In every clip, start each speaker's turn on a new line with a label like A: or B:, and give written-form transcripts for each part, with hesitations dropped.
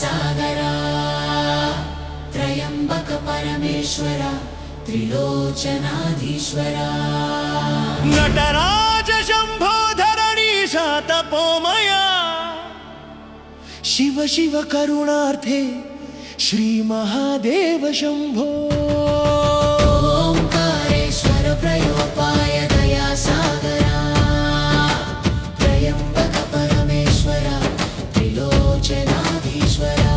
A: सागरा त्रयंबक परमेश्वरा त्रिलोचनाधीश्वरा
B: नटराज शंभो धरणीशा तपोमया शिव शिव करुणार्थे श्री महादेव शंभो
A: ओंकारेश्वर प्रयोपाय दया सागरा त्रयंबक परमेश्वरा त्रिलोचनाधीश्वरा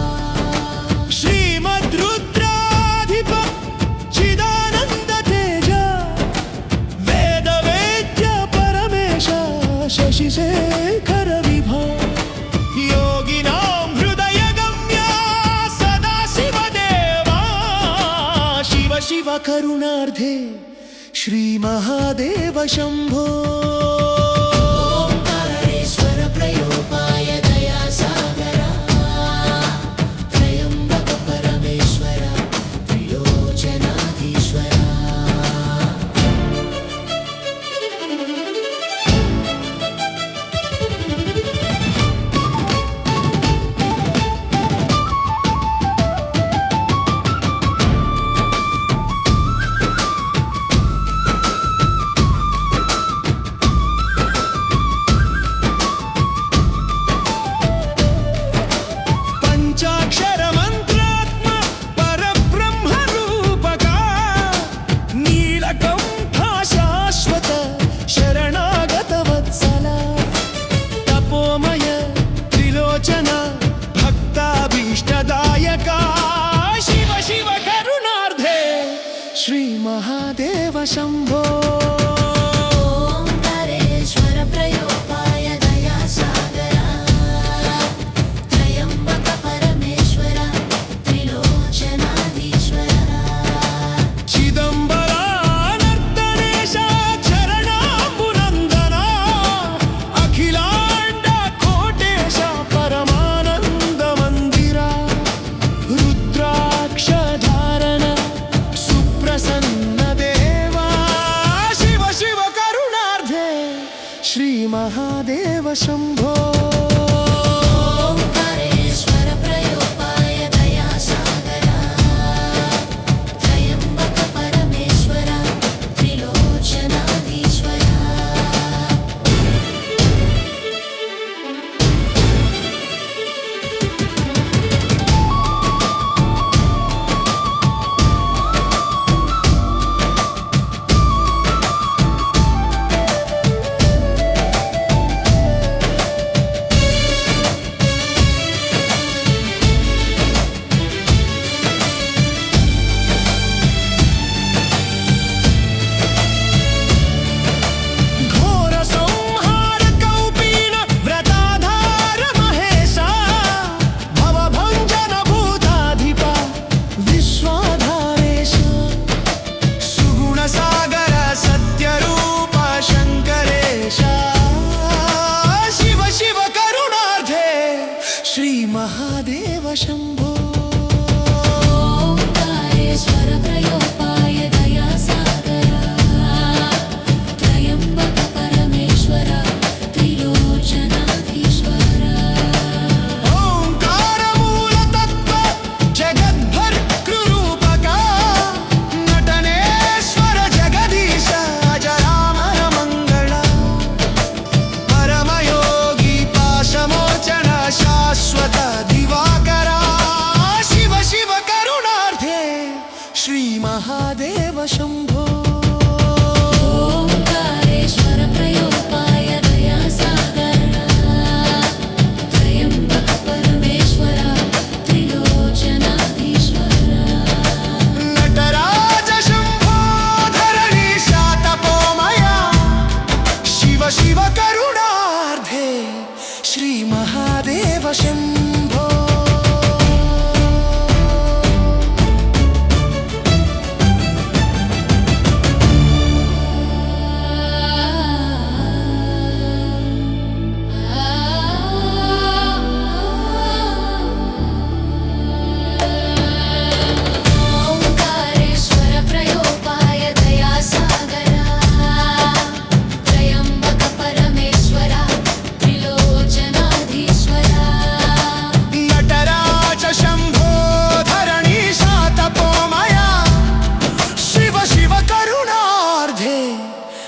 B: श्रीमद्रुद्राधिप चिदानंद तेज वेद वेद्य परमेश शशिशेखर विभो योगिनां हृदय गम्या सदा शिव देवा शिव शिव करुणार्थे श्री महादेव शंभो
A: ओंकारेश्वर प्रयोपाय दया सागरा त्रयंबक परमेश्वरा त्रिलोचनाधीश्वरा
B: पंचाक्षर मंत्रात्म परब्रह्म रूपका नीलकंठा शाश्वत शरणागत वत्सला तपोमय त्रिलोचना भक्ताभीष्टदायका शिव शिव करुणार्थे श्री महादेव शंभो
A: ओंकारेश्वर प्रयोपाय दया सागरा त्रयंबक परमेश्वरा त्रिलोचनाधीश्वरा
B: चिदंबरानर्तनेशा चरणाम्बुनन्दना अखिलांड कोटेश परमानंद मंदिरा रुद्राक्ष धारण सुप्रसन्न देवा शिव शिव करुणार्थे श्री महादेव शंभो
A: ओंकारेश्वर प्रयोपाय दया सागरा त्रयंबक परमेश्वरा त्रिलोचनाधीश्वरा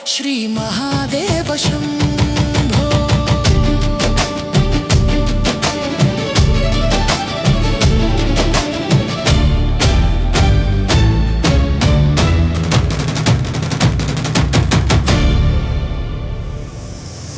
B: శ్రీ మహాదేవ శంభో